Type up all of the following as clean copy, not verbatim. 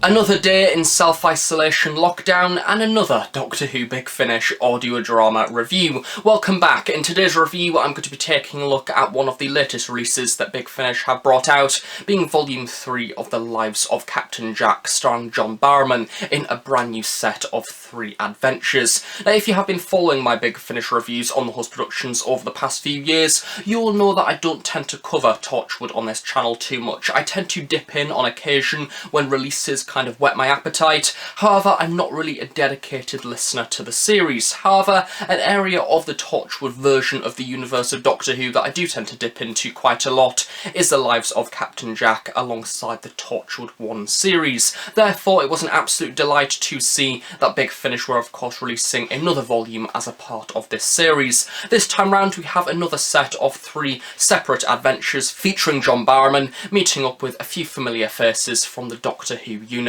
Another day in self-isolation lockdown and another Doctor Who Big Finish audio drama review. Welcome back. In today's review I'm going to be taking a look at one of the latest releases that Big Finish have brought out, being Volume 3 of The Lives of Captain Jack, starring John Barrowman, in a brand new set of 3 adventures. Now, if you have been following my Big Finish reviews on the Host Productions over the past few years, you will know that I don't tend to cover Torchwood on this channel too much. I tend to dip in on occasion when releases kind of whet my appetite. However, I'm not really a dedicated listener to the series. However, an area of the Torchwood version of the universe of Doctor Who that I do tend to dip into quite a lot is The Lives of Captain Jack alongside the Torchwood 1 series. Therefore, it was an absolute delight to see that Big Finish were of course releasing another volume as a part of this series. This time round we have another set of 3 separate adventures featuring John Barrowman meeting up with a few familiar faces from the Doctor Who universe.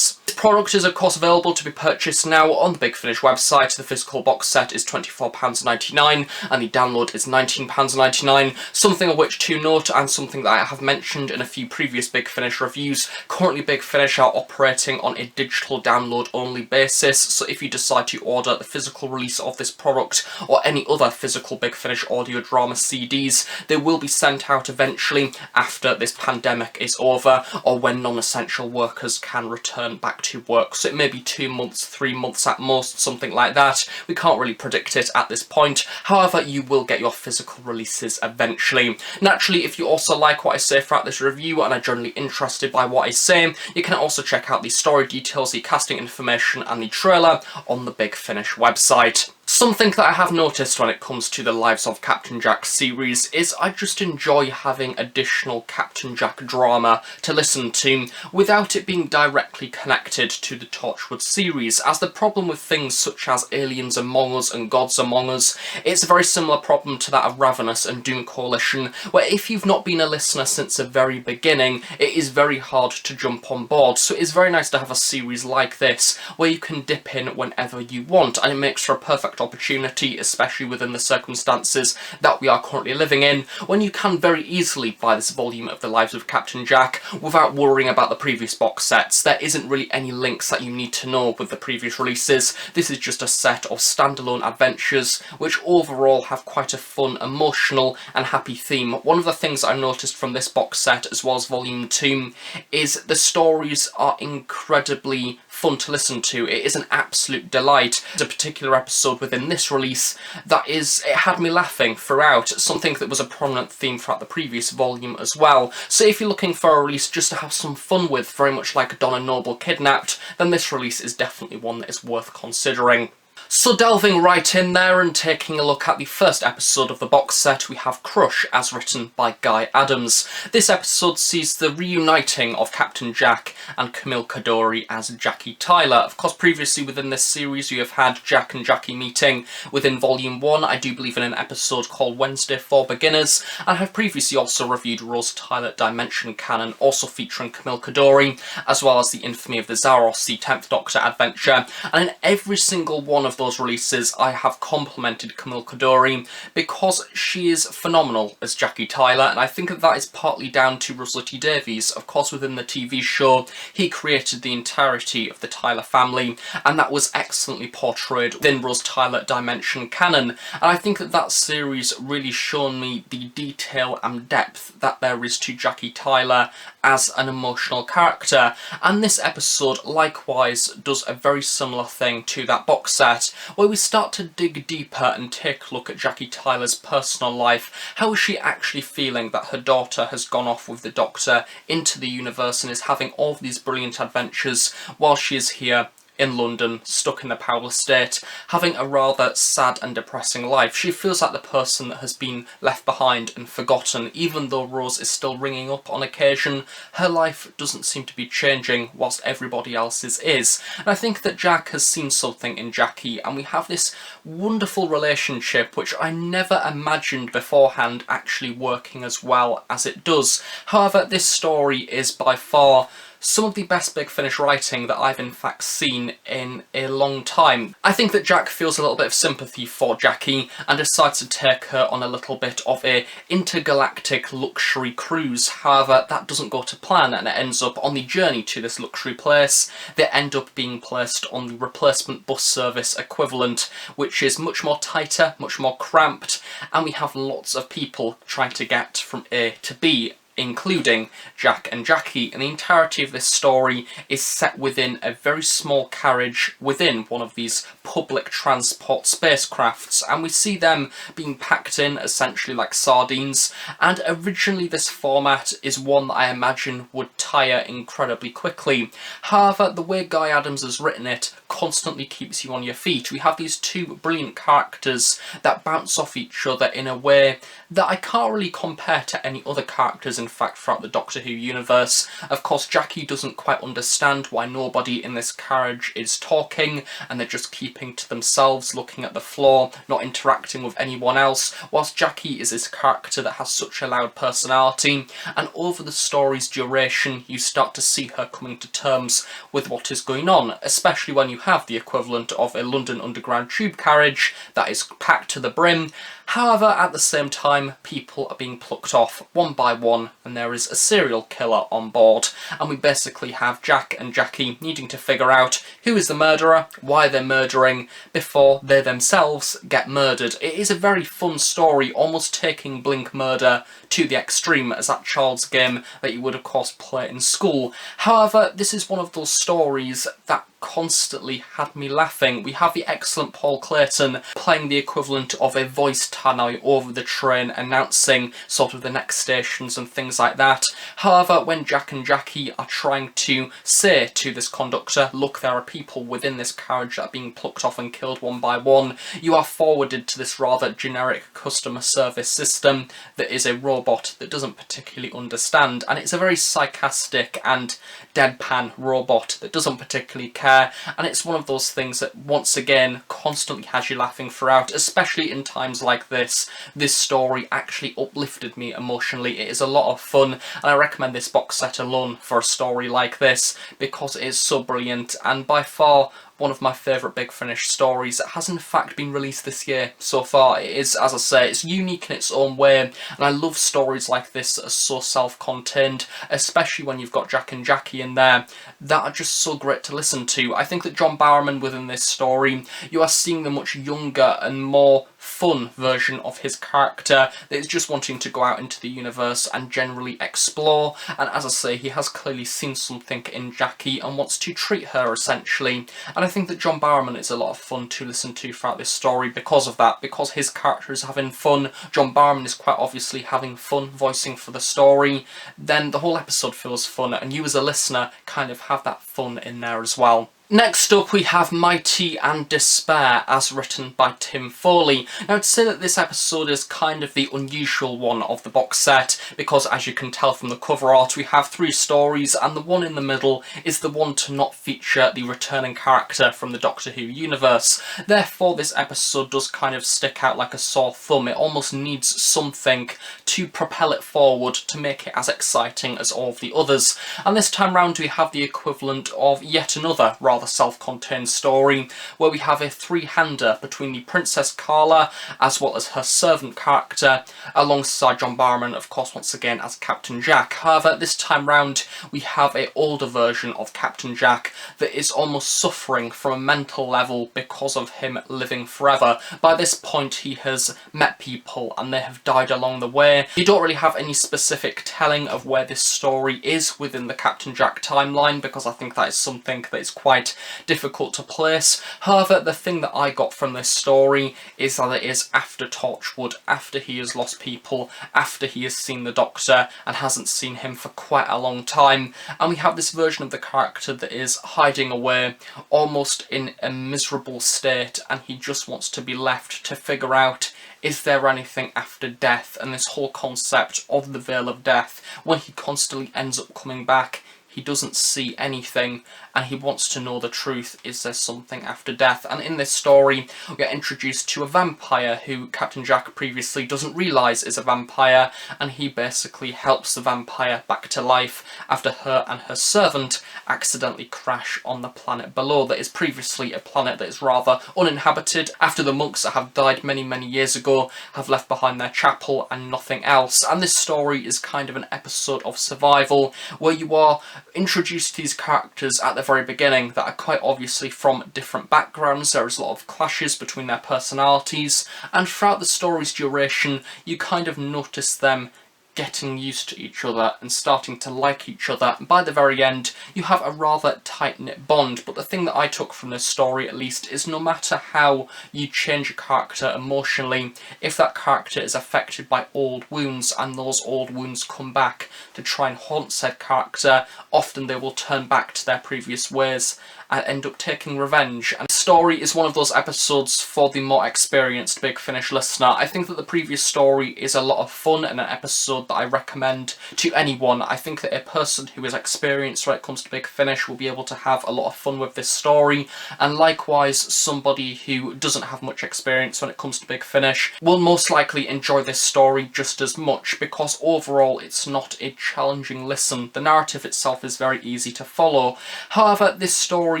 This product is of course available to be purchased now on the Big Finish website. The physical box set is £24.99 and the download is £19.99, something of which to note and something that I have mentioned in a few previous Big Finish reviews. Currently Big Finish are operating on a digital download only basis, so if you decide to order the physical release of this product or any other physical Big Finish audio drama CDs, they will be sent out eventually after this pandemic is over or when non-essential workers can return back to work. So it may be 2 months, 3 months at most, something like that. We can't really predict it at this point. However, you will get your physical releases eventually. Naturally, if you also like what I say throughout this review and are generally interested by what I say, you can also check out the story details, the casting information and the trailer on the Big Finish website. Something that I have noticed when it comes to the Lives of Captain Jack series is I just enjoy having additional Captain Jack drama to listen to without it being directly connected to the Torchwood series, as the problem with things such as Aliens Among Us and Gods Among Us, it's a very similar problem to that of Ravenous and Doom Coalition, where if you've not been a listener since the very beginning, it is very hard to jump on board. So it is very nice to have a series like this where you can dip in whenever you want, and it makes for a perfect opportunity, especially within the circumstances that we are currently living in, when you can very easily buy this volume of The Lives of Captain Jack without worrying about the previous box sets. There isn't really any links that you need to know with the previous releases. This is just a set of standalone adventures which overall have quite a fun, emotional and happy theme. One of the things I noticed from this box set as well as volume 2 is the stories are incredibly fun to listen to. It is an absolute delight. There's a particular episode within this release that it had me laughing throughout, something that was a prominent theme throughout the previous volume as well. So if you're looking for a release just to have some fun with, very much like Donna Noble Kidnapped, then this release is definitely one that is worth considering. So delving right in there and taking a look at the first episode of the box set, we have Crush, as written by Guy Adams. This episode sees the reuniting of Captain Jack and Camille Coduri as Jackie Tyler. Of course, previously within this series you have had Jack and Jackie meeting within Volume 1, I do believe in an episode called Wednesday for Beginners, and I have previously also reviewed Rose Tyler Dimension Canon, also featuring Camille Coduri, as well as the infamy of the Zaros, the 10th Doctor adventure, and in every single one of those releases I have complimented Camille Coduri because she is phenomenal as Jackie Tyler, and I think that is partly down to Russell T Davies. Of course, within the TV show he created the entirety of the Tyler family, and that was excellently portrayed within Rose Tyler Dimension Canon, and I think that series really shown me the detail and depth that there is to Jackie Tyler as an emotional character, and this episode likewise does a very similar thing to that box set, where we start to dig deeper and take a look at Jackie Tyler's personal life. How is she actually feeling that her daughter has gone off with the Doctor into the universe and is having all of these brilliant adventures while she is here in London, stuck in the powerless state, having a rather sad and depressing life. She feels like the person that has been left behind and forgotten. Even though Rose is still ringing up on occasion, her life doesn't seem to be changing whilst everybody else's is. And I think that Jack has seen something in Jackie, and we have this wonderful relationship which I never imagined beforehand actually working as well as it does. However, this story is by far some of the best Big Finish writing that I've in fact seen in a long time. I think that Jack feels a little bit of sympathy for Jackie and decides to take her on a little bit of a intergalactic luxury cruise. However, that doesn't go to plan, and it ends up on the journey to this luxury place. They end up being placed on the replacement bus service equivalent, which is much more tighter, much more cramped, and we have lots of people trying to get from A to B, including Jack and Jackie, and the entirety of this story is set within a very small carriage within one of these public transport spacecrafts, and we see them being packed in essentially like sardines. And originally this format is one that I imagine would tire incredibly quickly. However, the way Guy Adams has written it constantly keeps you on your feet. We have these two brilliant characters that bounce off each other in a way that I can't really compare to any other characters in fact throughout the Doctor Who universe. Of course, Jackie doesn't quite understand why nobody in this carriage is talking, and they're just keeping to themselves, looking at the floor, not interacting with anyone else, whilst Jackie is this character that has such a loud personality, and over the story's duration you start to see her coming to terms with what is going on, especially when you have the equivalent of a London Underground tube carriage that is packed to the brim. However, at the same time, people are being plucked off one by one, and there is a serial killer on board, and we basically have Jack and Jackie needing to figure out who is the murderer, why they're murdering, before they themselves get murdered. It is a very fun story, almost taking Blink Murder to the extreme as that child's game that you would of course play in school. However, this is one of those stories that constantly had me laughing. We have the excellent Paul Clayton playing the equivalent of a voice tannoy over the train, announcing sort of the next stations and things like that. However, when Jack and Jackie are trying to say to this conductor, look, there are people within this carriage that are being plucked off and killed one by one, you are forwarded to this rather generic customer service system that is a robot that doesn't particularly understand, and it's a very sarcastic and deadpan robot that doesn't particularly care. And it's one of those things that once again constantly has you laughing throughout, especially in times like this. This story actually uplifted me emotionally. It is a lot of fun, and I recommend this box set alone for a story like this because it is so brilliant, and by far one of my favourite Big Finish stories that has in fact been released this year so far. It is, as I say, it's unique in its own way, and I love stories like this that are so self-contained, especially when you've got Jack and Jackie in there, that are just so great to listen to. I think that John Barrowman within this story, you are seeing the much younger and more fun version of his character that is just wanting to go out into the universe and generally explore, and as I say, he has clearly seen something in Jackie and wants to treat her essentially, and I think that John Barrowman is a lot of fun to listen to throughout this story because of that, because his character is having fun, John Barrowman is quite obviously having fun voicing for the story, then the whole episode feels fun, and you as a listener kind of have that fun in there as well. Next up we have Mighty and Despair, as written by Tim Foley. Now, I'd say that this episode is kind of the unusual one of the box set, because as you can tell from the cover art, we have 3 stories, and the one in the middle is the one to not feature the returning character from the Doctor Who universe. Therefore, this episode does kind of stick out like a sore thumb. It almost needs something to propel it forward to make it as exciting as all of the others. And this time round we have the equivalent of yet another rather self-contained story, where we have a three-hander between the Princess Carla as well as her servant character, alongside John Barrowman, of course, once again as Captain Jack. However, this time round we have an older version of Captain Jack that is almost suffering from a mental level because of him living forever. By this point he has met people and they have died along the way. You don't really have any specific telling of where this story is within the Captain Jack timeline, because I think that is something that is quite difficult to place. However, the thing that I got from this story is that it is after Torchwood, after he has lost people, after he has seen the Doctor and hasn't seen him for quite a long time, and we have this version of the character that is hiding away, almost in a miserable state, and he just wants to be left to figure out, is there anything after death? And this whole concept of the veil of death, when he constantly ends up coming back, he doesn't see anything, and he wants to know the truth. Is there something after death? And in this story, we get introduced to a vampire who Captain Jack previously doesn't realise is a vampire, and he basically helps the vampire back to life after her and her servant accidentally crash on the planet below that is previously a planet that is rather uninhabited after the monks that have died many, many years ago have left behind their chapel and nothing else. And this story is kind of an episode of survival where you are introduced to these characters at the very beginning that are quite obviously from different backgrounds. There is a lot of clashes between their personalities, and throughout the story's duration you kind of notice them getting used to each other and starting to like each other, and by the very end you have a rather tight-knit bond. But the thing that I took from this story at least is no matter how you change a character emotionally, if that character is affected by old wounds and those old wounds come back to try and haunt said character, often they will turn back to their previous ways and end up taking revenge. And the story is one of those episodes for the more experienced Big Finish listener. I think that the previous story is a lot of fun and an episode that I recommend to anyone. I think that a person who is experienced when it comes to Big Finish will be able to have a lot of fun with this story, and likewise somebody who doesn't have much experience when it comes to Big Finish will most likely enjoy this story just as much, because overall it's not a challenging listen. The narrative itself is very easy to follow. However, this story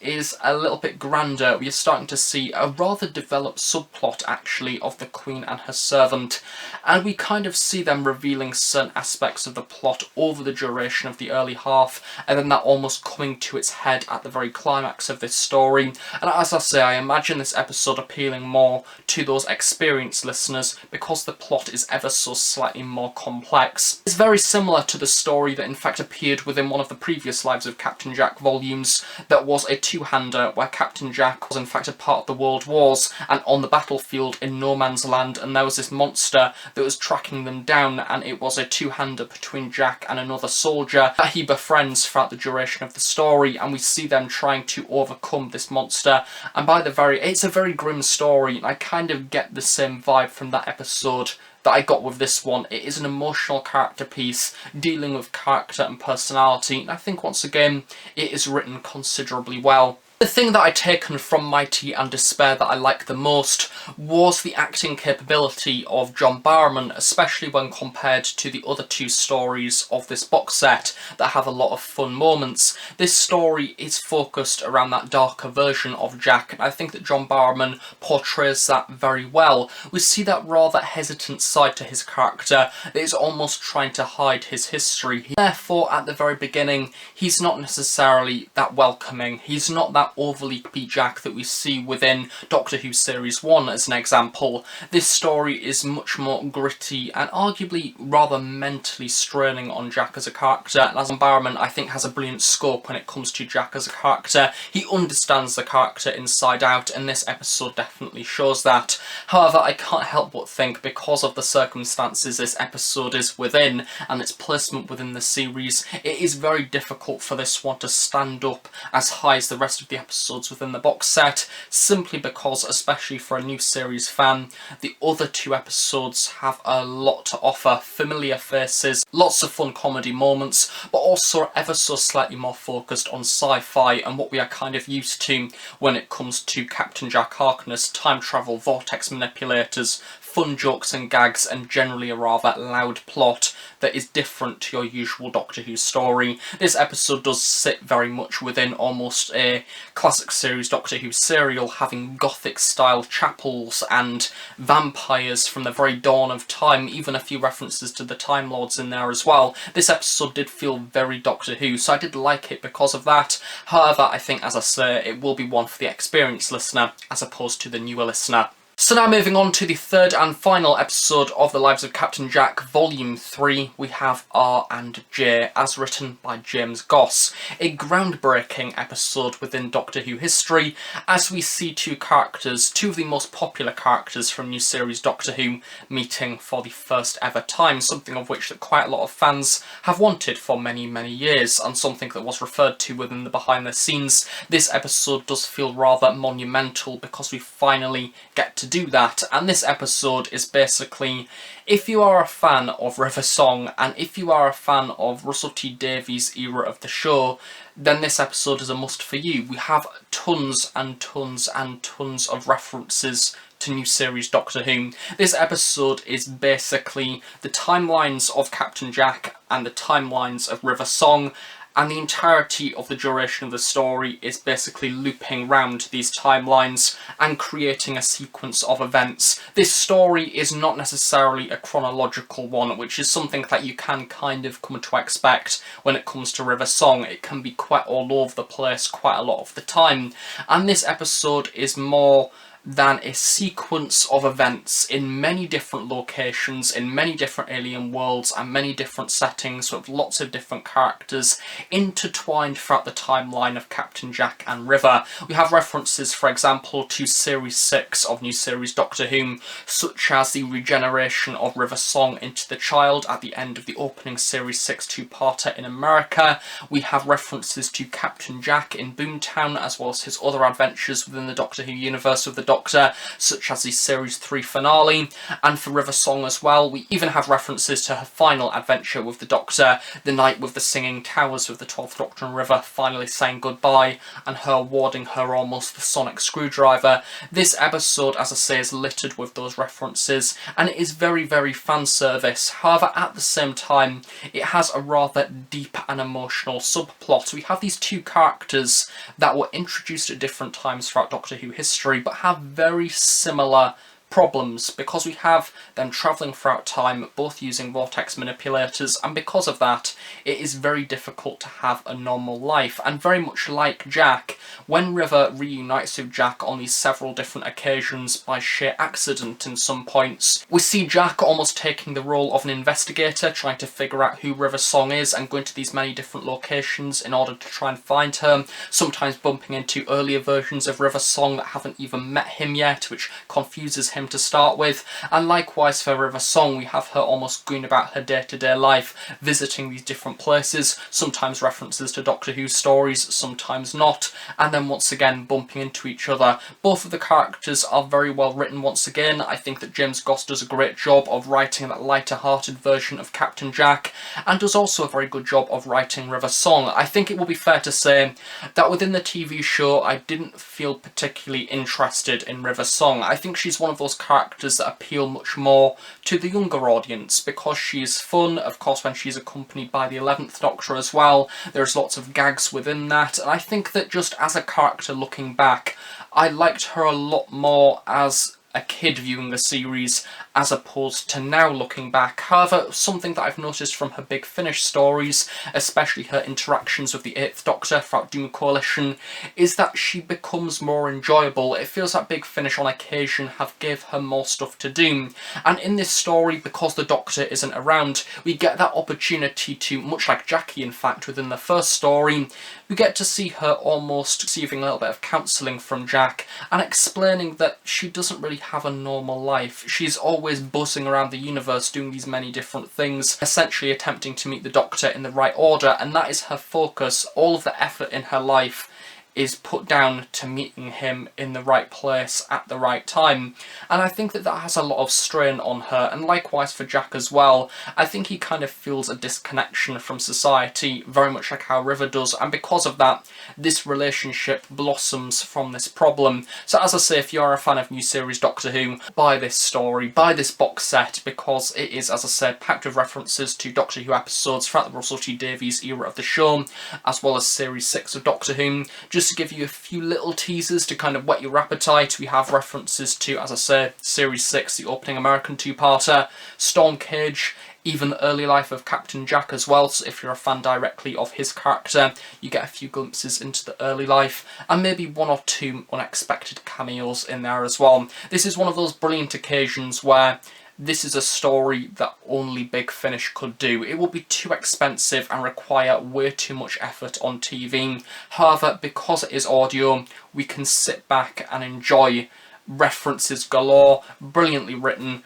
is a little bit grander. We are starting to see a rather developed subplot actually of the Queen and her servant, and we kind of see them revealing certain aspects of the plot over the duration of the early half, and then that almost coming to its head at the very climax of this story. And as I say, I imagine this episode appealing more to those experienced listeners because the plot is ever so slightly more complex. It's very similar to the story that in fact appeared within one of the previous Lives of Captain Jack volumes that was a two-hander where Captain Jack was in fact a part of the World Wars and on the battlefield in no man's land, and there was this monster that was tracking them down, and it was a two-hander between Jack and another soldier that he befriends throughout the duration of the story, and we see them trying to overcome this monster. And it's a very grim story, and I kind of get the same vibe from that episode that I got with this one. It is an emotional character piece dealing with character and personality, and I think once again it is written considerably well. The thing that I'd taken from Mighty and Despair that I liked the most was the acting capability of John Barrowman, especially when compared to the other two stories of this box set that have a lot of fun moments. This story is focused around that darker version of Jack, and I think that John Barrowman portrays that very well. We see that rather hesitant side to his character that is almost trying to hide his history. Therefore, at the very beginning, he's not necessarily that welcoming. He's not that overly creepy Jack that we see within Doctor Who Series 1 as an example. This story is much more gritty and arguably rather mentally straining on Jack as a character, and as Barrowman I think has a brilliant scope when it comes to Jack as a character. He understands the character inside out, and this episode definitely shows that. However, I can't help but think, because of the circumstances this episode is within and its placement within the series, it is very difficult for this one to stand up as high as the rest of the episodes within the box set, simply because, especially for a new series fan, the other two episodes have a lot to offer. Familiar faces, lots of fun comedy moments, but also ever so slightly more focused on sci-fi and what we are kind of used to when it comes to Captain Jack Harkness, time travel, vortex manipulators, fun jokes and gags, and generally a rather loud plot that is different to your usual Doctor Who story. This episode does sit very much within almost a classic series Doctor Who serial, having gothic style chapels and vampires from the very dawn of time, even a few references to the Time Lords in there as well. This episode did feel very Doctor Who, so I did like it because of that. However, I think, as I say, it will be one for the experienced listener as opposed to the newer listener. So now moving on to the third and final episode of The Lives of Captain Jack, Volume 3, we have R and J, as written by James Goss. A groundbreaking episode within Doctor Who history, as we see two characters, two of the most popular characters from new series Doctor Who, meeting for the first ever time, something of which that quite a lot of fans have wanted for many, many years, and something that was referred to within the behind the scenes. This episode does feel rather monumental because we finally get to do that, and this episode is basically, if you are a fan of River Song, and if you are a fan of Russell T Davies' era of the show, then this episode is a must for you. We have tons and tons and tons of references to new series Doctor Who. This episode is basically the timelines of Captain Jack and the timelines of River Song, and the entirety of the duration of the story is basically looping round these timelines and creating a sequence of events. This story is not necessarily a chronological one, which is something that you can kind of come to expect when it comes to River Song. It can be quite all over the place quite a lot of the time, and this episode is more than a sequence of events in many different locations, in many different alien worlds and many different settings with lots of different characters intertwined throughout the timeline of Captain Jack and River. We have references, for example, to Series 6 of new series Doctor Who, such as the regeneration of River Song into the child at the end of the opening Series 6 two-parter in America. We have references to Captain Jack in Boomtown, as well as his other adventures within the Doctor Who universe with the Doctor, such as the Series 3 finale, and for River Song as well, we even have references to her final adventure with the Doctor, the night with the singing towers, with the 12th Doctor and River finally saying goodbye, and her awarding her almost the sonic screwdriver. This episode, as I say, is littered with those references, and it is very, very fan service. However, at the same time, it has a rather deep and emotional subplot. We have these two characters that were introduced at different times throughout Doctor Who history, but have very similar problems, because we have them travelling throughout time, both using vortex manipulators, and because of that it is very difficult to have a normal life. And very much like Jack, when River reunites with Jack on these several different occasions by sheer accident in some points, we see Jack almost taking the role of an investigator, trying to figure out who River Song is and going to these many different locations in order to try and find her, sometimes bumping into earlier versions of River Song that haven't even met him yet, which confuses him to start with. And likewise for River Song, we have her almost going about her day-to-day life, visiting these different places, sometimes references to Doctor Who stories, sometimes not, and then once again bumping into each other. Both of the characters are very well written once again. I think that James Goss does a great job of writing that lighter-hearted version of Captain Jack, and does also a very good job of writing River Song. I think it will be fair to say that within the TV show I didn't feel particularly interested in River Song. I think she's one of those characters that appeal much more to the younger audience because she is fun. Of course, when she's accompanied by the 11th Doctor as well, there's lots of gags within that, and I think that just as a character looking back, I liked her a lot more as a kid viewing the series as opposed to now looking back. However, something that I've noticed from her Big Finish stories, especially her interactions with the 8th Doctor throughout Doom Coalition, is that she becomes more enjoyable. It feels like Big Finish on occasion have gave her more stuff to do, and in this story, because the Doctor isn't around, we get that opportunity to, much like Jackie in fact within the first story, we get to see her almost receiving a little bit of counselling from Jack and explaining that she doesn't really have a normal life. She's always buzzing around the universe doing these many different things, essentially attempting to meet the Doctor in the right order, and that is her focus. All of the effort in her life is put down to meeting him in the right place at the right time, and I think that that has a lot of strain on her. And likewise for Jack as well, I think he kind of feels a disconnection from society, very much like how River does, and because of that this relationship blossoms from this problem. So as I say, if you're a fan of new series Doctor Who, buy this story, buy this box set, because it is, as I said, packed with references to Doctor Who episodes throughout the Russell T Davies era of the show, as well as Series 6 of Doctor Who. Just to give you a few little teasers to kind of whet your appetite, we have references to, as I say, Series 6, the opening American two-parter, Storm Cage, even the early life of Captain Jack as well, so if you're a fan directly of his character, you get a few glimpses into the early life, and maybe one or two unexpected cameos in there as well. This is one of those brilliant occasions where this is a story that only Big Finish could do. It would be too expensive and require way too much effort on TV. However, because it is audio, we can sit back and enjoy references galore, brilliantly written.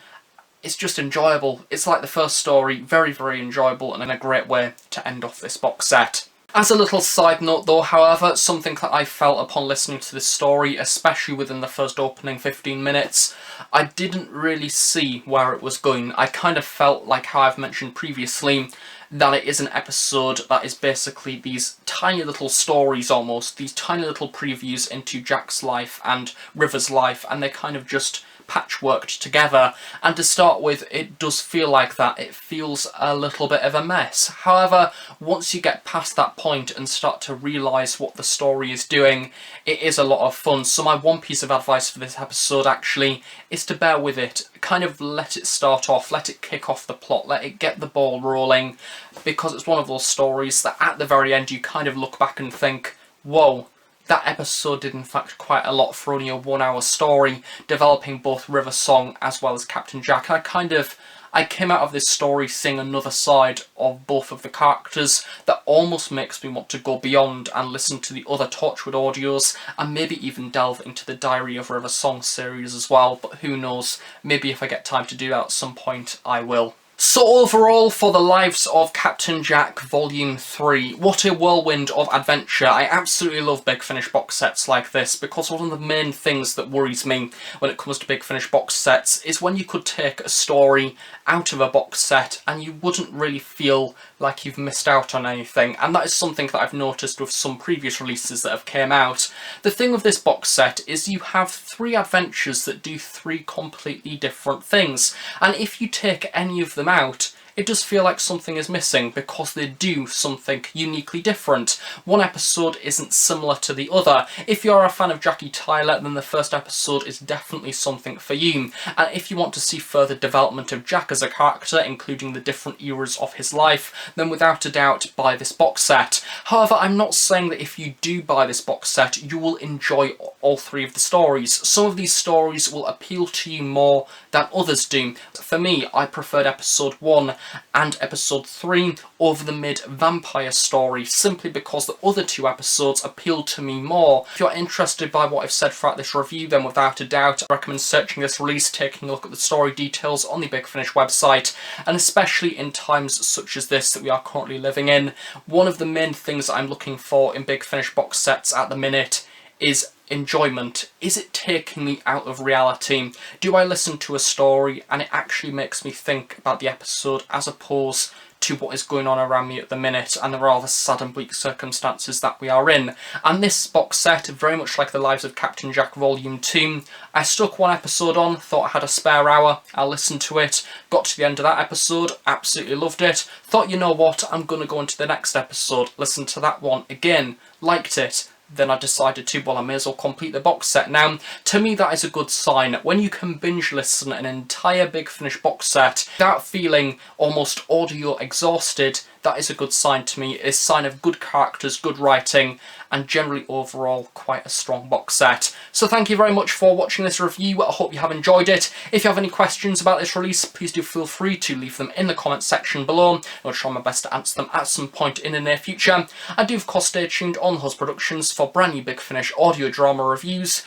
It's just enjoyable. It's like the first story, very, very enjoyable, and in a great way to end off this box set. As a little side note though, however, something that I felt upon listening to this story, especially within the first opening 15 minutes, I didn't really see where it was going. I kind of felt like how I've mentioned previously, that it is an episode that is basically these tiny little stories almost, these tiny little previews into Jack's life and River's life, and they kind of just patchworked together, and to start with it does feel like that. It feels a little bit of a mess. However, once you get past that point and start to realise what the story is doing, it is a lot of fun. So my one piece of advice for this episode actually is to bear with it, kind of let it start off, let it kick off the plot, let it get the ball rolling, because it's one of those stories that at the very end you kind of look back and think, whoa, that episode did in fact quite a lot for only a 1 hour story, developing both River Song as well as Captain Jack. I came out of this story seeing another side of both of the characters that almost makes me want to go beyond and listen to the other Torchwood audios and maybe even delve into the Diary of River Song series as well, but who knows, maybe if I get time to do that at some point I will. So overall, for The Lives of Captain Jack Volume 3, what a whirlwind of adventure. I absolutely love Big Finish box sets like this, because one of the main things that worries me when it comes to Big Finish box sets is when you could take a story out of a box set and you wouldn't really feel like you've missed out on anything, and that is something that I've noticed with some previous releases that have came out. The thing with this box set is you have 3 adventures that do 3 completely different things, and if you take any of them out, it does feel like something is missing because they do something uniquely different. One episode isn't similar to the other. If you're a fan of Jackie Tyler, then the first episode is definitely something for you. And if you want to see further development of Jack as a character, including the different eras of his life, then without a doubt buy this box set. However, I'm not saying that if you do buy this box set, you will enjoy all 3 of the stories. Some of these stories will appeal to you more than others do. For me, I preferred episode 1 and episode 3 over the mid-vampire story, simply because the other 2 episodes appealed to me more. If you're interested by what I've said throughout this review, then without a doubt I recommend searching this release, taking a look at the story details on the Big Finish website, and especially in times such as this that we are currently living in, one of the main things I'm looking for in Big Finish box sets at the minute is enjoyment. Is it taking me out of reality? Do I listen to a story and it actually makes me think about the episode as opposed to what is going on around me at the minute and the rather sad and bleak circumstances that we are in? And this box set, very much like The Lives of Captain Jack Volume 2, I stuck 1 episode on, thought I had a spare hour, I listened to it, got to the end of that episode, absolutely loved it, thought, you know what, I'm going to go into the next episode, listen to that one again, liked it. Then I decided to, well, I may as well complete the box set. Now, to me that is a good sign. When you can binge listen an entire Big Finish box set without feeling almost audio exhausted, that is a good sign to me. It's a sign of good characters, good writing, and generally overall quite a strong box set. So thank you very much for watching this review. I hope you have enjoyed it. If you have any questions about this release, please do feel free to leave them in the comments section below. I'll try my best to answer them at some point in the near future. I do of course stay tuned on The Host Productions for brand new Big Finish audio drama reviews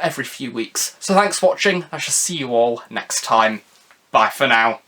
every few weeks. So thanks for watching. I shall see you all next time. Bye for now.